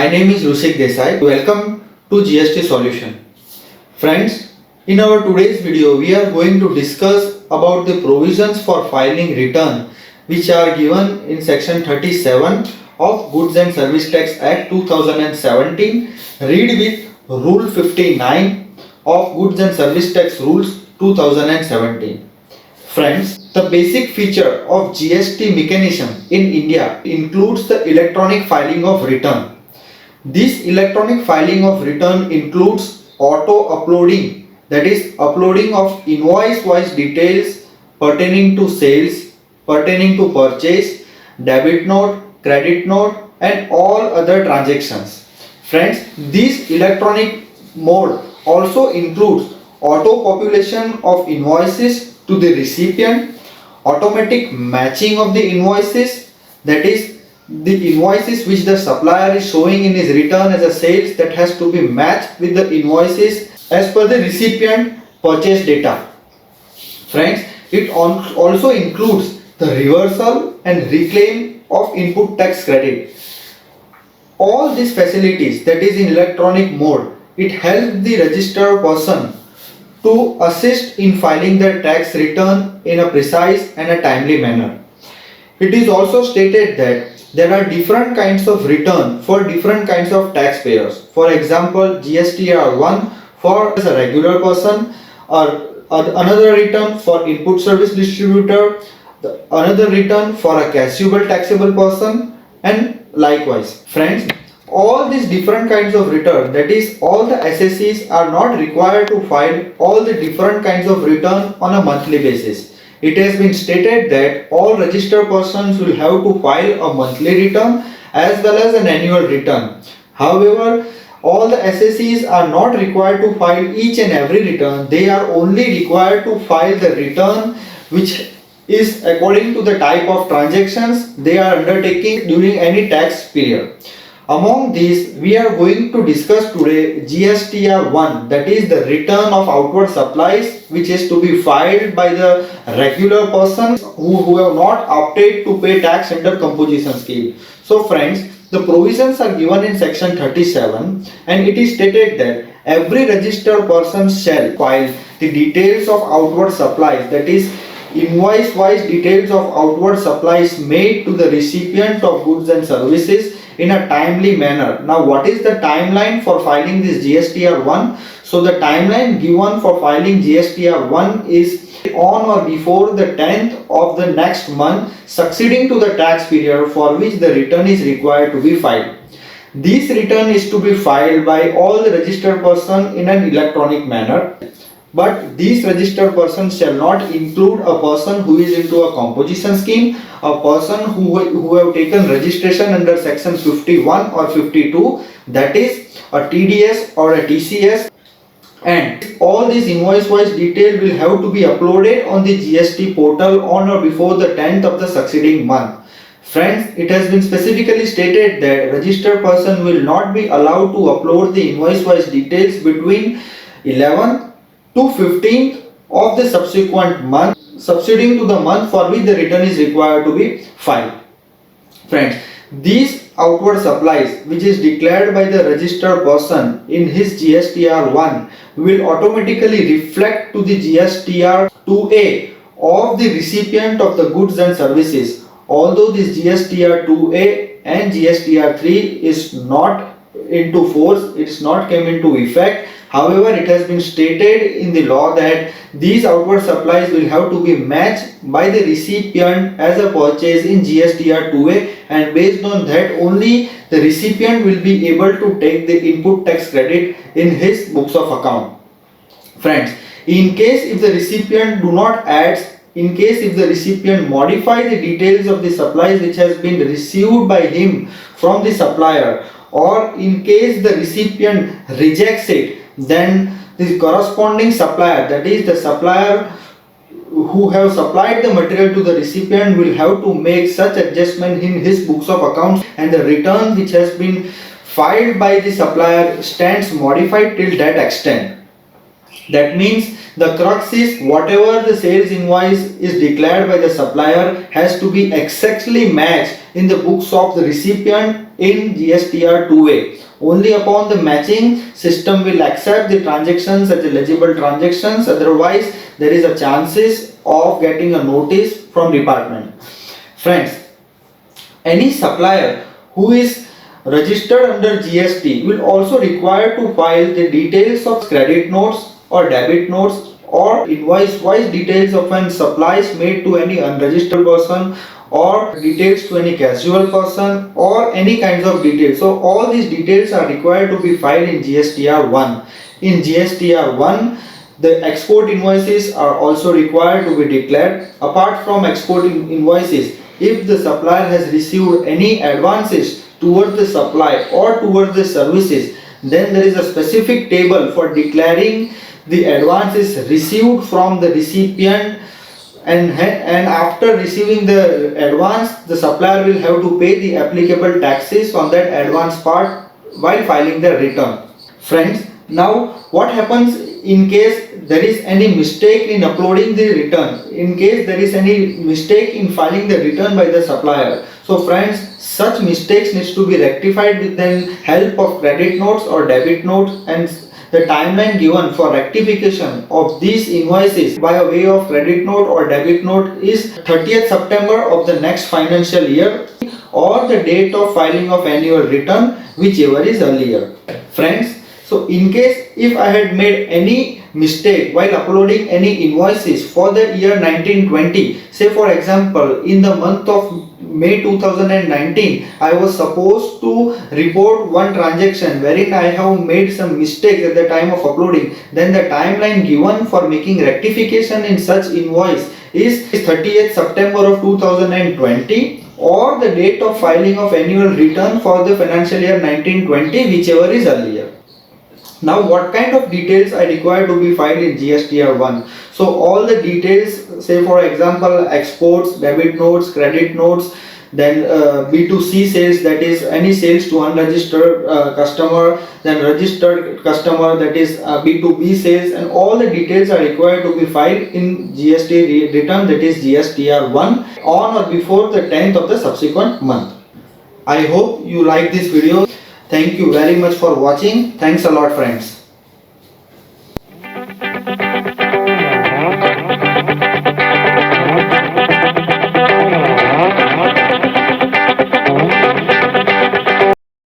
My name is Rushik Desai. Welcome to GST Solution. Friends, in our today's video, we are going to discuss about the provisions for filing return which are given in section 37 of Goods and Service Tax Act 2017. Read with Rule 59 of Goods and Service Tax Rules 2017. Friends, the basic feature of GST mechanism in India includes the electronic filing of return. This electronic filing of return includes auto uploading, that is uploading of invoice-wise details pertaining to sales, pertaining to purchase, debit note, credit note and all other transactions. Friends, this electronic mode also includes auto population of invoices to the recipient, automatic matching of the invoices, that is the invoices which the supplier is showing in his return as a sales, that has to be matched with the invoices as per the recipient purchase data. Friends, it also includes the reversal and reclaim of input tax credit. All these facilities, that is in electronic mode, it helps the registered person to assist in filing their tax return in a precise and a timely manner. It is also stated that there are different kinds of return for different kinds of taxpayers. For example, GSTR 1 for a regular person, or another return for input service distributor, another return for a cashable taxable person, and likewise. Friends, all these different kinds of return, that is all the assessees are not required to file all the different kinds of return on a monthly basis. It has been stated that all registered persons will have to file a monthly return as well as an annual return. However, all the assessees are not required to file each and every return. They are only required to file the return which is according to the type of transactions they are undertaking during any tax period. Among these, we are going to discuss today GSTR 1, that is the return of outward supplies, which is to be filed by the regular persons who have not opted to pay tax under composition scheme. So friends, the provisions are given in section 37 and it is stated that every registered person shall file the details of outward supplies, that is invoice-wise details of outward supplies made to the recipient of goods and services in a timely manner. Now, what is the timeline for filing this GSTR 1? So, the timeline given for filing GSTR 1 is on or before the 10th of the next month succeeding to the tax period for which the return is required to be filed. This return is to be filed by all the registered person in an electronic manner. But these registered persons shall not include a person who is into a composition scheme, a person who have taken registration under section 51 or 52, that is a TDS or a TCS, and all these invoice wise detail will have to be uploaded on the GST portal on or before the 10th of the succeeding month. Friends, it has been specifically stated that registered person will not be allowed to upload the invoice wise details between 11th to 15th of the subsequent month succeeding to the month for which the return is required to be filed. Friends, these outward supplies which is declared by the registered person in his GSTR 1 will automatically reflect to the GSTR 2A of the recipient of the goods and services. Although this GSTR 2A and GSTR 3 is not into force, it is not came into effect. However, it has been stated in the law that these outward supplies will have to be matched by the recipient as a purchase in GSTR 2A, and based on that only the recipient will be able to take the input tax credit in his books of account. Friends, in case if the recipient do not add, in case if the recipient modify the details of the supplies which has been received by him from the supplier, or in case the recipient rejects it, then the corresponding supplier, that is the supplier who have supplied the material to the recipient, will have to make such adjustment in his books of accounts, and the return which has been filed by the supplier stands modified till that extent. That means the crux is whatever the sales invoice is declared by the supplier has to be exactly matched in the books of the recipient in GSTR 2A. Only upon the matching, system will accept the transactions as eligible transactions. Otherwise, there is a chances of getting a notice from department. Friends, any supplier who is registered under GST will also require to file the details of credit notes or debit notes or invoice wise details of when supplies made to any unregistered person or details to any casual person or any kinds of details. So all these details are required to be filed in GSTR 1. In GSTR 1, the export invoices are also required to be declared. Apart from export invoices, if the supplier has received any advances towards the supply or towards the services, then there is a specific table for declaring the advances received from the recipient, and after receiving the advance, the supplier will have to pay the applicable taxes on that advance part while filing the return. Friends, now what happens in case there is any mistake in uploading the return, in case there is any mistake in filing the return by the supplier? So friends, such mistakes needs to be rectified with the help of credit notes or debit notes, and the timeline given for rectification of these invoices by a way of credit note or debit note is 30th September of the next financial year or the date of filing of annual return, whichever is earlier. Friends, so in case if I had made any mistake while uploading any invoices for the year 1920, say for example in the month of May 2019, I was supposed to report one transaction wherein I have made some mistakes at the time of uploading, then the timeline given for making rectification in such invoice is 30th September of 2020 or the date of filing of annual return for the financial year 1920, whichever is earlier. Now what kind of details are required to be filed in GSTR 1? So all the details, say for example exports, debit notes, credit notes, then B2C sales, that is any sales to unregistered customer, then registered customer, that is B2B sales, and all the details are required to be filed in GST return, that is GSTR 1 on or before the 10th of the subsequent month. I hope you like this video. Thank you very much for watching. Thanks a lot, friends.